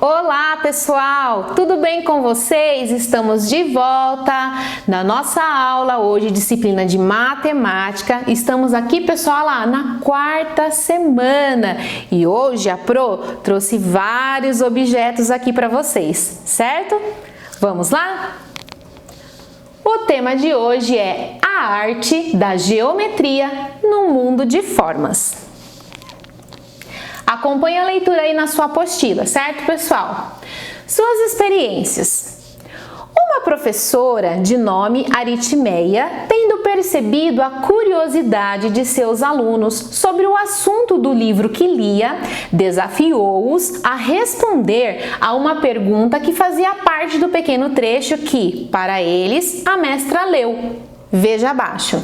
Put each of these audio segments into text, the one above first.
Olá, pessoal! Tudo bem com vocês? Estamos de volta na nossa aula hoje, disciplina de matemática. Estamos aqui, pessoal, lá na quarta semana e hoje a Pro trouxe vários objetos aqui para vocês, certo? Vamos lá? O tema de hoje é a arte da geometria no mundo de formas. Acompanhe a leitura aí na sua apostila, certo, pessoal? Suas experiências. Uma professora de nome Aritmeia, tendo percebido a curiosidade de seus alunos sobre o assunto do livro que lia, desafiou-os a responder a uma pergunta que fazia parte do pequeno trecho que, para eles, a mestra leu. Veja abaixo.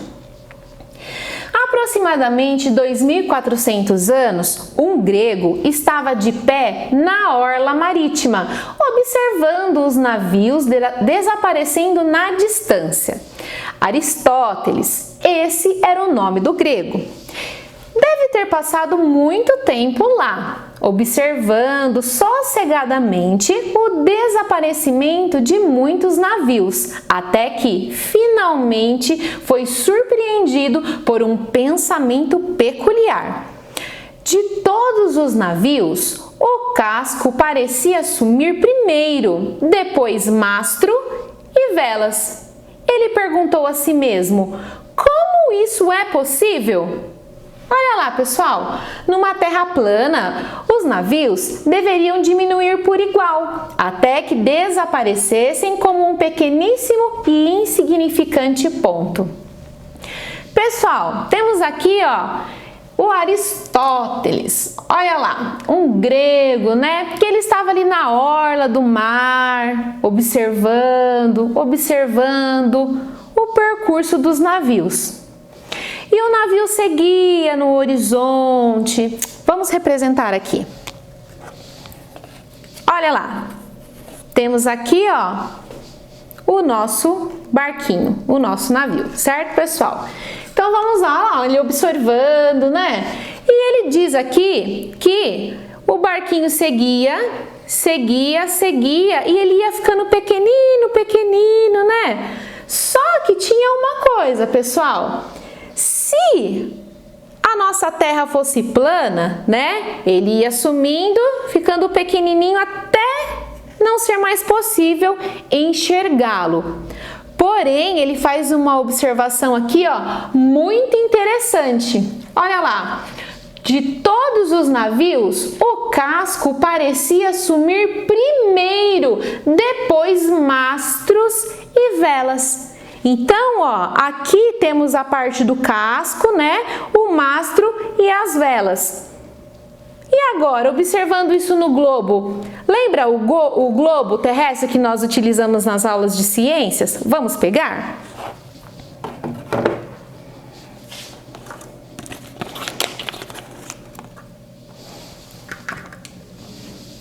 Há aproximadamente 2.400 anos, um grego estava de pé na orla marítima, observando os navios desaparecendo na distância. Aristóteles, esse era o nome do grego. Deve ter passado muito tempo lá, observando sossegadamente o desaparecimento de muitos navios, até que, finalmente, foi surpreendido por um pensamento peculiar. De todos os navios, o casco parecia sumir primeiro, depois mastro e velas. Ele perguntou a si mesmo: como isso é possível? Olha lá, pessoal, numa terra plana, os navios deveriam diminuir por igual, até que desaparecessem como um pequeníssimo e insignificante ponto. Pessoal, temos aqui, o Aristóteles. Olha lá, um grego, né? Porque ele estava ali na orla do mar, observando o percurso dos navios. E o navio seguia no horizonte. Vamos representar aqui. Olha lá. Temos aqui, o nosso barquinho, o nosso navio, certo, pessoal? Então vamos lá, ele observando, né? E ele diz aqui que o barquinho seguia e ele ia ficando pequenino, né? Só que tinha uma coisa, pessoal. Se a nossa terra fosse plana, né? Ele ia sumindo, ficando pequenininho até não ser mais possível enxergá-lo. Porém, ele faz uma observação aqui, muito interessante. Olha lá. De todos os navios, o casco parecia sumir primeiro, depois mastros e velas. Então, aqui temos a parte do casco, né? O mastro e as velas. E agora, observando isso no globo, lembra o globo terrestre que nós utilizamos nas aulas de ciências? Vamos pegar?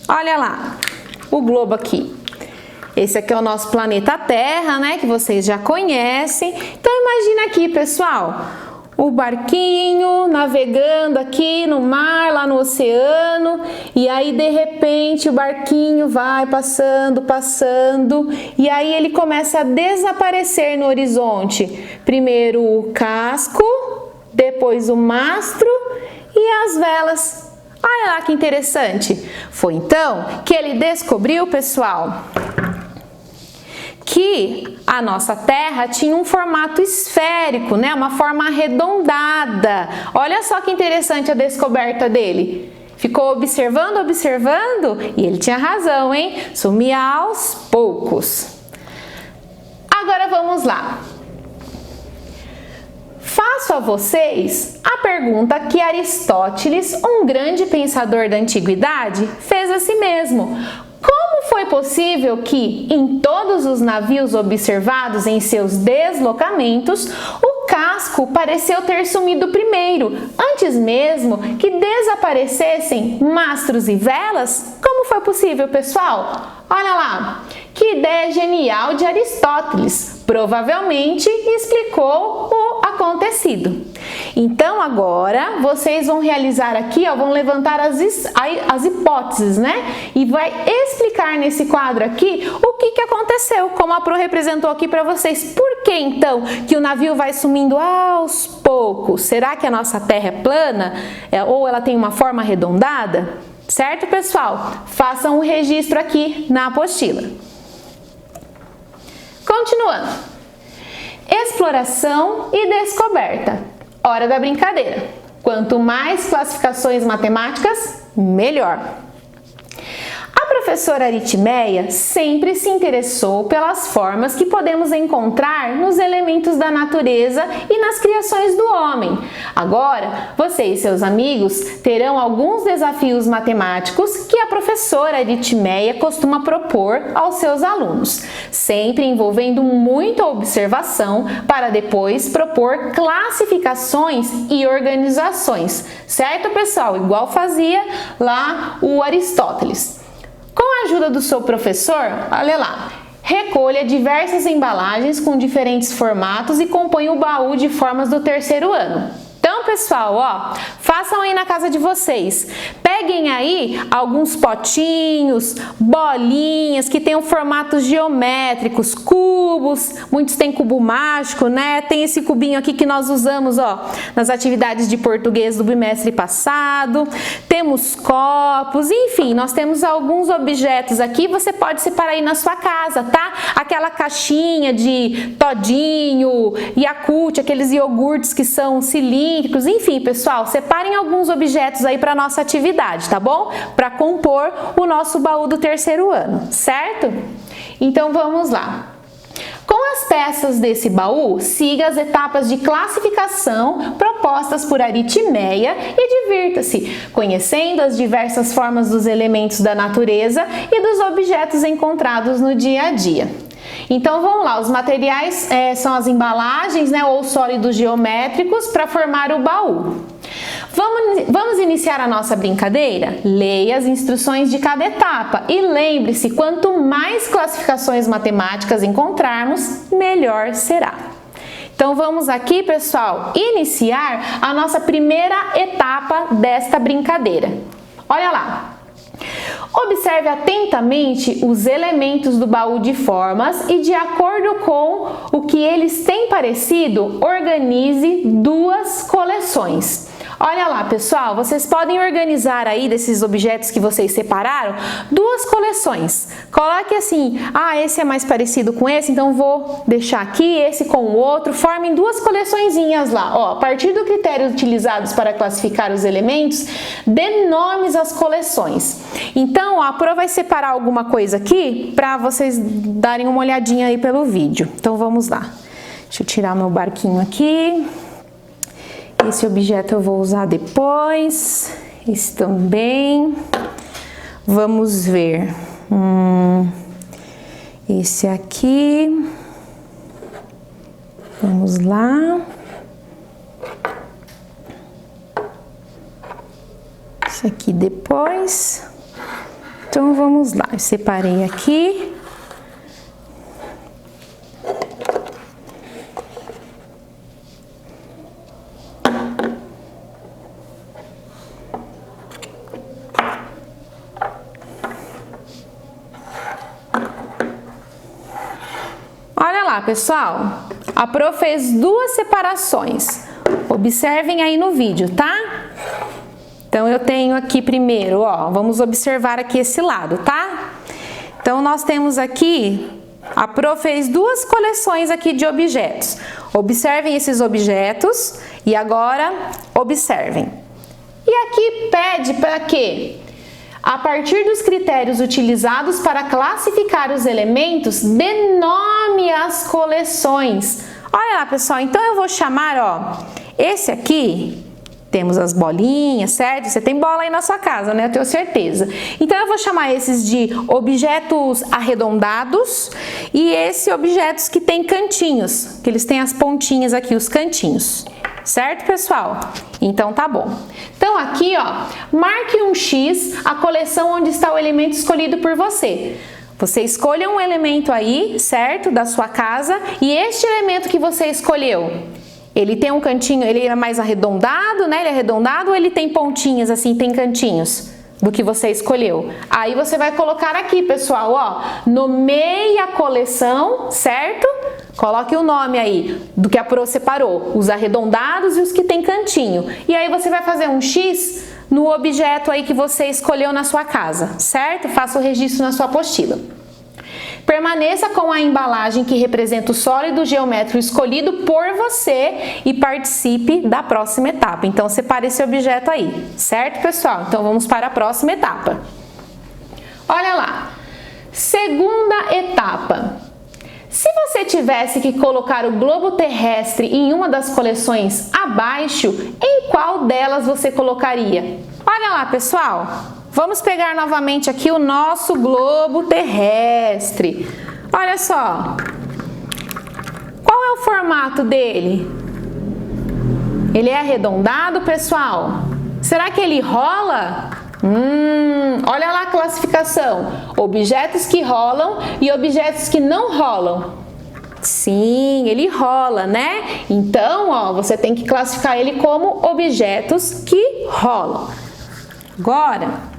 Olha lá, o globo aqui. Esse aqui é o nosso planeta Terra, né? Que vocês já conhecem. Então, imagina aqui, pessoal, o barquinho navegando aqui no mar, lá no oceano. E aí, de repente, o barquinho vai passando. E aí, ele começa a desaparecer no horizonte. Primeiro o casco, depois o mastro e as velas. Olha lá que interessante. Foi então que ele descobriu, pessoal, que a nossa Terra tinha um formato esférico, né? Uma forma arredondada. Olha só que interessante a descoberta dele. Ficou observando e ele tinha razão, hein? Sumia aos poucos. Agora vamos lá. Faço a vocês a pergunta que Aristóteles, um grande pensador da antiguidade, fez a si mesmo. Como foi possível que, em todos os navios observados em seus deslocamentos, o casco pareceu ter sumido primeiro, antes mesmo que desaparecessem mastros e velas? Como foi possível, pessoal? Olha lá, que ideia genial de Aristóteles! Provavelmente explicou o acontecido. Então, agora, vocês vão realizar aqui, ó, vão levantar as hipóteses, né? E vai explicar nesse quadro aqui o que aconteceu, como a Pro representou aqui para vocês. Por que, então, que o navio vai sumindo aos poucos? Será que a nossa Terra é plana? Ou ela tem uma forma arredondada? Certo, pessoal? Façam um registro aqui na apostila. Continuando. Exploração e descoberta. Hora da brincadeira. Quanto mais classificações matemáticas, melhor. A professora Aritmeia sempre se interessou pelas formas que podemos encontrar nos elementos da natureza e nas criações do homem. Agora, você e seus amigos terão alguns desafios matemáticos que a professora Aritmeia costuma propor aos seus alunos, sempre envolvendo muita observação para depois propor classificações e organizações, certo, pessoal? Igual fazia lá o Aristóteles. Com a ajuda do seu professor, olha lá, recolha diversas embalagens com diferentes formatos e compõe o baú de formas do terceiro ano. Então, pessoal, ó, façam aí na casa de vocês. Peguem aí alguns potinhos, bolinhas que tenham formatos geométricos, cubos, muitos têm cubo mágico, né? Tem esse cubinho aqui que nós usamos, ó, nas atividades de português do bimestre passado. Temos copos, enfim, nós temos alguns objetos aqui, você pode separar aí na sua casa, tá? Aquela caixinha de Todinho, Yakult, aqueles iogurtes que são cilíndricos, enfim, pessoal, separem alguns objetos aí para nossa atividade, tá bom? Para compor o nosso baú do terceiro ano, certo? Então vamos lá. Com as peças desse baú, siga as etapas de classificação propostas por Aritmeia e divirta-se, conhecendo as diversas formas dos elementos da natureza e dos objetos encontrados no dia a dia. Então vamos lá, os materiais são as embalagens, né, ou sólidos geométricos para formar o baú. Vamos iniciar a nossa brincadeira? Leia as instruções de cada etapa e lembre-se, quanto mais classificações matemáticas encontrarmos, melhor será. Então vamos aqui, pessoal, iniciar a nossa primeira etapa desta brincadeira. Olha lá. Observe atentamente os elementos do baú de formas e, de acordo com o que eles têm parecido, organize duas coleções. Olha lá, pessoal, vocês podem organizar aí desses objetos que vocês separaram duas coleções. Coloque assim, esse é mais parecido com esse, então vou deixar aqui esse com o outro. Formem duas coleçõezinhas lá. Ó, a partir do critério utilizados para classificar os elementos, dê nomes às coleções. Então, a Pro vai separar alguma coisa aqui para vocês darem uma olhadinha aí pelo vídeo. Então, vamos lá. Deixa eu tirar meu barquinho aqui. Esse objeto eu vou usar depois, esse também. Vamos ver. Esse aqui. Vamos lá. Esse aqui depois. Então vamos lá, eu separei aqui. Pessoal, a Pro fez duas separações. Observem aí no vídeo, tá? Então eu tenho aqui primeiro, ó, vamos observar aqui esse lado, tá? Então nós temos aqui, a Pro fez duas coleções aqui de objetos. Observem esses objetos e agora observem. E aqui pede para quê? A partir dos critérios utilizados para classificar os elementos, dê nome às coleções. Olha lá, pessoal, então eu vou chamar, ó, esse aqui, temos as bolinhas, certo? Você tem bola aí na sua casa, né? Eu tenho certeza. Então eu vou chamar esses de objetos arredondados e esses objetos que tem cantinhos, que eles têm as pontinhas aqui, os cantinhos. Certo, pessoal? Então tá bom. Então aqui, ó, marque um X a coleção onde está o elemento escolhido por você. Você escolha um elemento aí, certo, da sua casa, e este elemento que você escolheu, Ele tem um cantinho, ele é mais arredondado, né? Ele é arredondado ou ele tem pontinhas assim, tem cantinhos? Do que você escolheu. Aí você vai colocar aqui, pessoal, ó, nomeie a coleção, certo? Coloque o nome aí do que a Pro separou, os arredondados e os que tem cantinho. E aí você vai fazer um X no objeto aí que você escolheu na sua casa, certo? Faça o registro na sua apostila. Permaneça com a embalagem que representa o sólido geométrico escolhido por você e participe da próxima etapa. Então, separe esse objeto aí, certo, pessoal? Então, vamos para a próxima etapa. Olha lá, segunda etapa. Se você tivesse que colocar o globo terrestre em uma das coleções abaixo, em qual delas você colocaria? Olha lá, pessoal. Vamos pegar novamente aqui o nosso globo terrestre. Olha só. Qual é o formato dele? Ele é arredondado, pessoal? Será que ele rola? Olha lá a classificação. Objetos que rolam e objetos que não rolam. Sim, ele rola, né? Então, ó, você tem que classificar ele como objetos que rolam. Agora,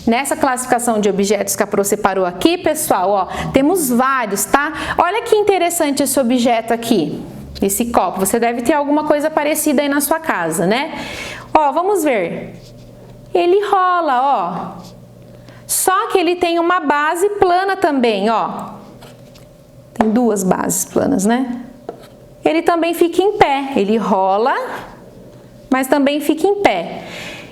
nessa classificação de objetos que a Pro separou aqui, pessoal, ó, temos vários, tá? Olha que interessante esse objeto aqui, esse copo. Você deve ter alguma coisa parecida aí na sua casa, né? Ó, vamos ver. Ele rola, ó. Só que ele tem uma base plana também, ó. Tem duas bases planas, né? Ele também fica em pé. Ele rola, mas também fica em pé.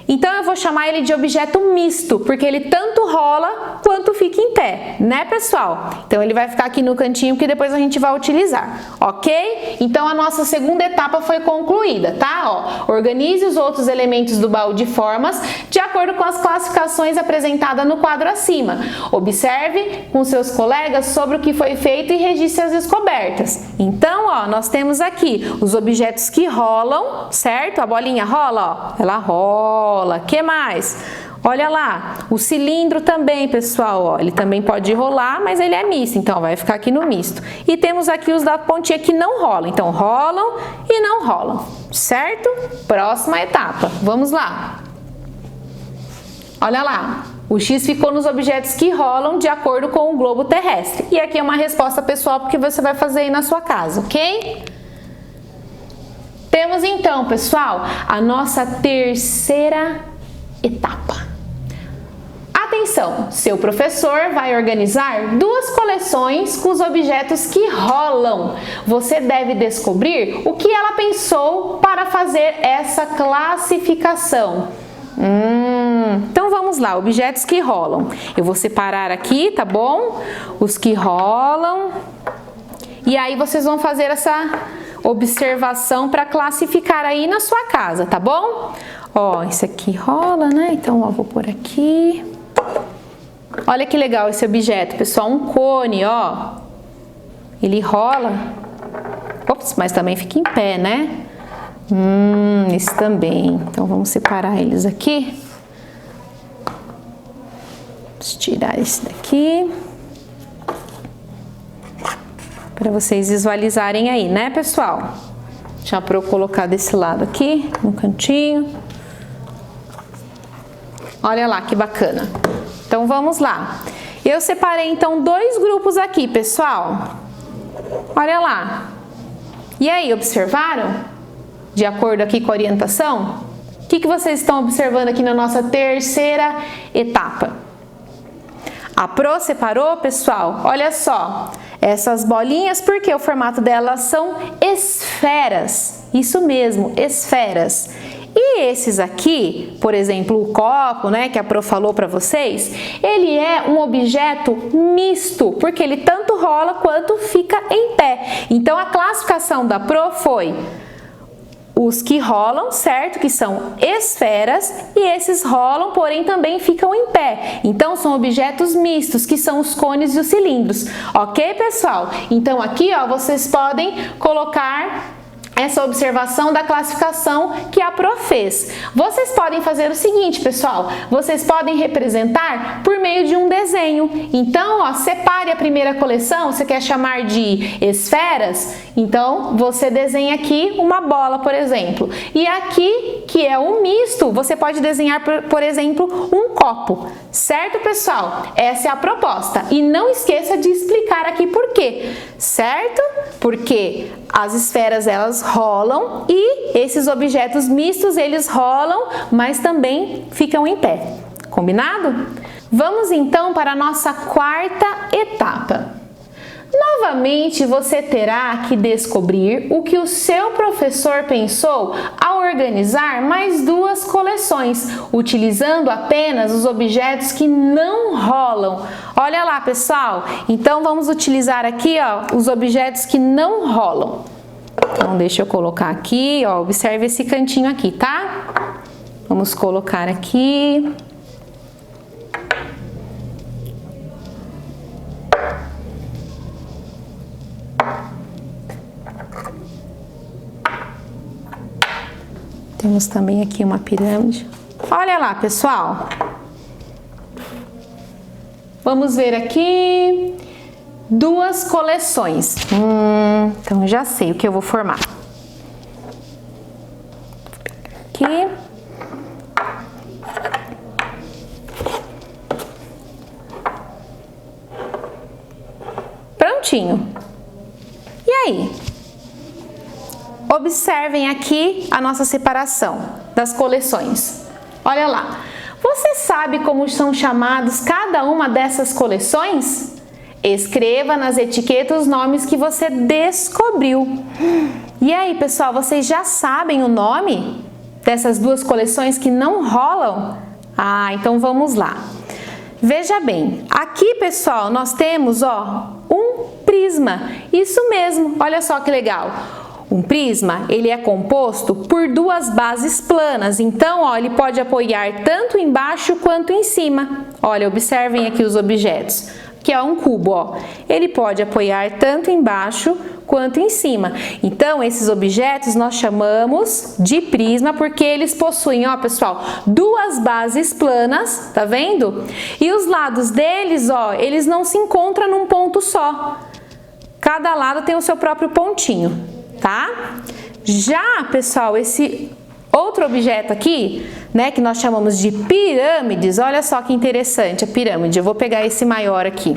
Então, eu vou chamar ele de objeto misto, porque ele tanto rola quanto fica em pé, né, pessoal? Então, ele vai ficar aqui no cantinho que depois a gente vai utilizar, ok? Então, a nossa segunda etapa foi concluída, tá? Ó, organize os outros elementos do baú de formas de acordo com as classificações apresentadas no quadro acima. Observe com seus colegas sobre o que foi feito e registre as descobertas. Então, ó, nós temos aqui os objetos que rolam, certo? A bolinha rola, ó, ela rola. Que mais? Olha lá, o cilindro também, pessoal, ó, ele também pode rolar, mas ele é misto, então vai ficar aqui no misto. E temos aqui os da pontinha que não rolam, então rolam e não rolam, certo? Próxima etapa, vamos lá. Olha lá, o X ficou nos objetos que rolam de acordo com o globo terrestre. E aqui é uma resposta pessoal porque você vai fazer aí na sua casa, ok? Temos então, pessoal, a nossa terceira etapa. Atenção, seu professor vai organizar duas coleções com os objetos que rolam. Você deve descobrir o que ela pensou para fazer essa classificação. Então vamos lá, objetos que rolam. Eu vou separar aqui, tá bom? Os que rolam. E aí vocês vão fazer essa observação para classificar aí na sua casa, tá bom? Ó, esse aqui rola, né? Então, ó, vou por aqui. Olha que legal esse objeto, pessoal, um cone, ó. Ele rola. Ops, mas também fica em pé, né? Esse também. Então, vamos separar eles aqui. Vamos tirar esse daqui. Para vocês visualizarem aí, né, pessoal? Já para eu colocar desse lado aqui, no cantinho. Olha lá, que bacana. Então, vamos lá. Eu separei, então, dois grupos aqui, pessoal. Olha lá. E aí, observaram? De acordo aqui com a orientação? O que vocês estão observando aqui na nossa terceira etapa? A Pro separou, pessoal, olha só, essas bolinhas, porque o formato delas são esferas, isso mesmo, esferas. E esses aqui, por exemplo, o copo, né, que a Pro falou para vocês, ele é um objeto misto, porque ele tanto rola quanto fica em pé. Então, a classificação da Pro foi os que rolam, certo? Que são esferas, e esses rolam, porém também ficam em pé. Então, são objetos mistos, que são os cones e os cilindros. Ok, pessoal? Então, aqui, ó, vocês podem colocar essa observação da classificação que a Pro fez. Vocês podem fazer o seguinte, pessoal, vocês podem representar por meio de um desenho. Então, ó, separe a primeira coleção, você quer chamar de esferas? Então, você desenha aqui uma bola, por exemplo. E aqui, que é um misto, você pode desenhar, por exemplo, um copo. Certo, pessoal? Essa é a proposta. E não esqueça de explicar aqui por quê, certo? Porque as esferas, elas rolam e esses objetos mistos, eles rolam, mas também ficam em pé. Combinado? Vamos então para a nossa quarta etapa. Novamente, você terá que descobrir o que o seu professor pensou ao organizar mais duas coleções, utilizando apenas os objetos que não rolam. Olha lá, pessoal. Então, vamos utilizar aqui, ó, os objetos que não rolam. Então, deixa eu colocar aqui, ó, observe esse cantinho aqui, tá? Vamos colocar aqui. Temos também aqui uma pirâmide. Olha lá, pessoal. Vamos ver aqui duas coleções. Então já sei o que eu vou formar. Aqui. Prontinho. E aí? Observem aqui a nossa separação das coleções. Olha lá. Você sabe como são chamados cada uma dessas coleções? Escreva nas etiquetas os nomes que você descobriu. E aí, pessoal, vocês já sabem o nome dessas duas coleções que não rolam? Ah, então vamos lá. Veja bem, aqui, pessoal, nós temos, ó, um prisma. Isso mesmo, olha só que legal. Um prisma, ele é composto por duas bases planas, então, ó, ele pode apoiar tanto embaixo quanto em cima. Olha, observem aqui os objetos, que é um cubo, ó. Ele pode apoiar tanto embaixo quanto em cima. Então, esses objetos nós chamamos de prisma porque eles possuem, ó, pessoal, duas bases planas, tá vendo? E os lados deles, ó, eles não se encontram num ponto só. Cada lado tem o seu próprio pontinho. Tá? Já, pessoal, esse outro objeto aqui, né, que nós chamamos de pirâmides, olha só que interessante a pirâmide. Eu vou pegar esse maior aqui.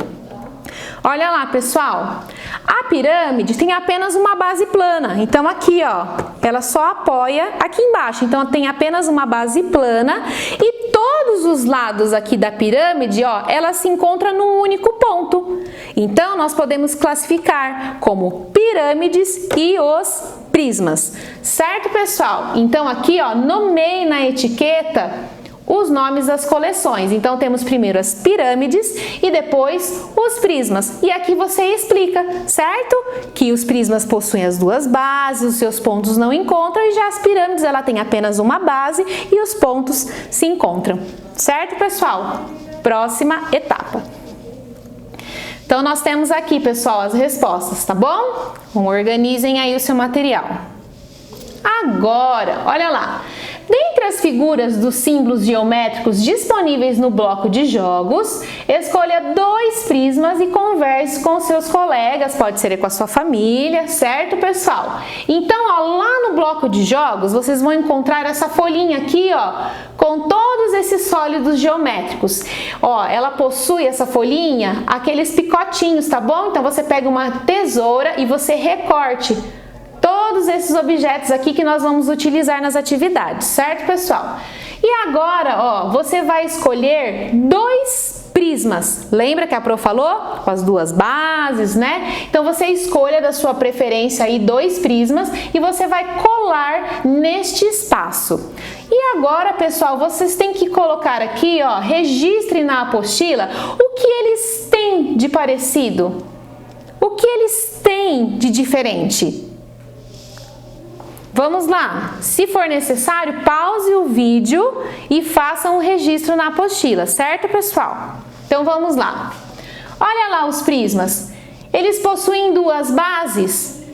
Olha lá, pessoal. A pirâmide tem apenas uma base plana. Então, aqui, ó, ela só apoia aqui embaixo. Então, tem apenas uma base plana e todos os lados aqui da pirâmide, ó, ela se encontra num único ponto. Então, nós podemos classificar como pirâmides e os prismas. Certo, pessoal? Então, aqui, ó, nomeie na etiqueta os nomes das coleções. Então, temos primeiro as pirâmides e depois os prismas. E aqui você explica, certo? Que os prismas possuem as duas bases, os seus pontos não encontram, e já as pirâmides, ela tem apenas uma base e os pontos se encontram. Certo, pessoal? Próxima etapa. Então, nós temos aqui, pessoal, as respostas, tá bom? Então, organizem aí o seu material. Agora, olha lá. Dentre as figuras dos símbolos geométricos disponíveis no bloco de jogos, escolha 2 prismas e converse com seus colegas, pode ser com a sua família, certo, pessoal? Então, ó, lá no bloco de jogos, vocês vão encontrar essa folhinha aqui, ó, com todos esses sólidos geométricos. Ó, ela possui, essa folhinha, aqueles picotinhos, tá bom? Então, você pega uma tesoura e você recorte todos esses objetos aqui que nós vamos utilizar nas atividades, certo, pessoal? E agora, ó, você vai escolher 2 prismas. Lembra que a Pro falou? Com as duas bases, né? Então, você escolha da sua preferência aí 2 prismas e você vai colar neste espaço. E agora, pessoal, vocês têm que colocar aqui, ó, registre na apostila o que eles têm de parecido. O que eles têm de diferente? Vamos lá, se for necessário, pause o vídeo e faça um registro na apostila, certo, pessoal? Então, vamos lá. Olha lá os prismas. Eles possuem 2 bases?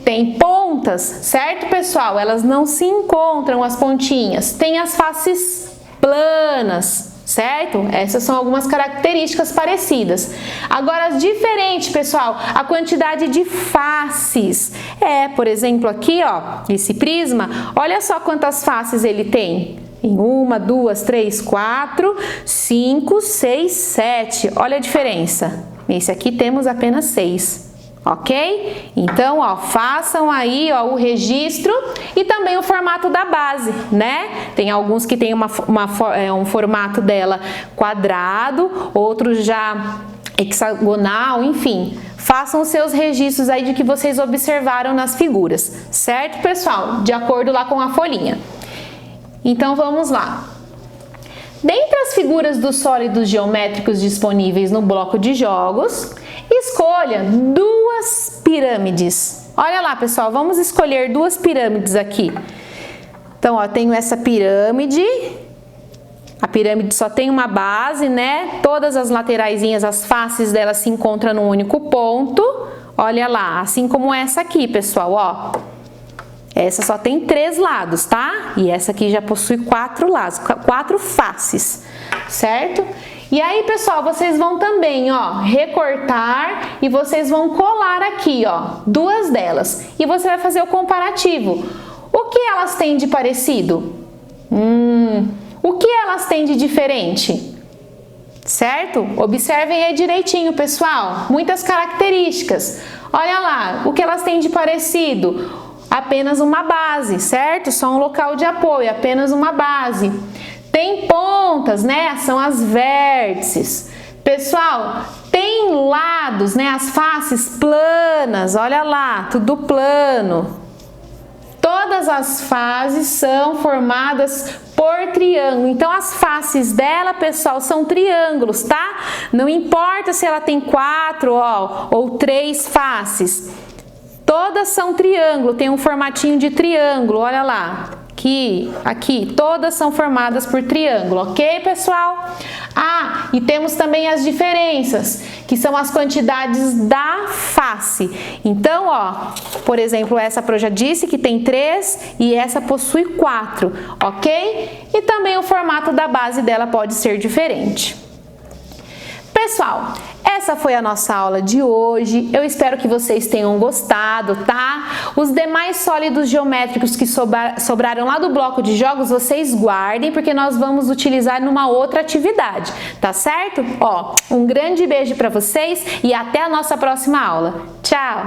tem pontas, certo, pessoal? Elas não se encontram, as pontinhas. Tem as faces planas, certo? Essas são algumas características parecidas. Agora, diferente, pessoal, a quantidade de faces. Por exemplo, aqui, ó, esse prisma, olha só quantas faces ele tem. Em 1, 2, 3, 4, 5, 6, 7. Olha a diferença. Esse aqui temos apenas 6. Ok? Então, ó, façam aí, ó, o registro e também o formato da base, né? Tem alguns que tem um formato dela quadrado, outros já hexagonal, enfim. Façam os seus registros aí de que vocês observaram nas figuras, certo, pessoal? De acordo lá com a folhinha. Então, vamos lá. Dentre as figuras dos sólidos geométricos disponíveis no bloco de jogos, escolha duas pirâmides. Olha lá, pessoal, vamos escolher duas pirâmides aqui. Então, ó, tenho essa pirâmide. A pirâmide só tem uma base, né? Todas as lateraisinhas, as faces dela se encontram num único ponto. Olha lá, assim como essa aqui, pessoal, ó. Essa só tem 3 lados, tá? E essa aqui já possui 4 lados, 4 faces, certo? E aí, pessoal, vocês vão também, ó, recortar e vocês vão colar aqui, ó, 2 delas. E você vai fazer o comparativo. O que elas têm de parecido? O que elas têm de diferente? Certo? Observem aí direitinho, pessoal. Muitas características. Olha lá, o que elas têm de parecido? Apenas uma base, certo? Só um local de apoio, apenas uma base. Tem pontas, né? São as vértices. Pessoal, tem lados, né? As faces planas, olha lá, tudo plano. Todas as faces são formadas por triângulo. Então, as faces dela, pessoal, são triângulos, tá? Não importa se ela tem 4, ó, ou 3 faces. Todas são triângulo, tem um formatinho de triângulo, olha lá. Aqui, todas são formadas por triângulo, ok, pessoal? Ah, e temos também as diferenças, que são as quantidades da face. Então, ó, por exemplo, essa eu já disse que tem 3 e essa possui 4, ok? E também o formato da base dela pode ser diferente. Pessoal, essa foi a nossa aula de hoje. Eu espero que vocês tenham gostado, tá? Os demais sólidos geométricos que sobraram lá do bloco de jogos, vocês guardem, porque nós vamos utilizar numa outra atividade, tá certo? Ó, um grande beijo para vocês e até a nossa próxima aula. Tchau!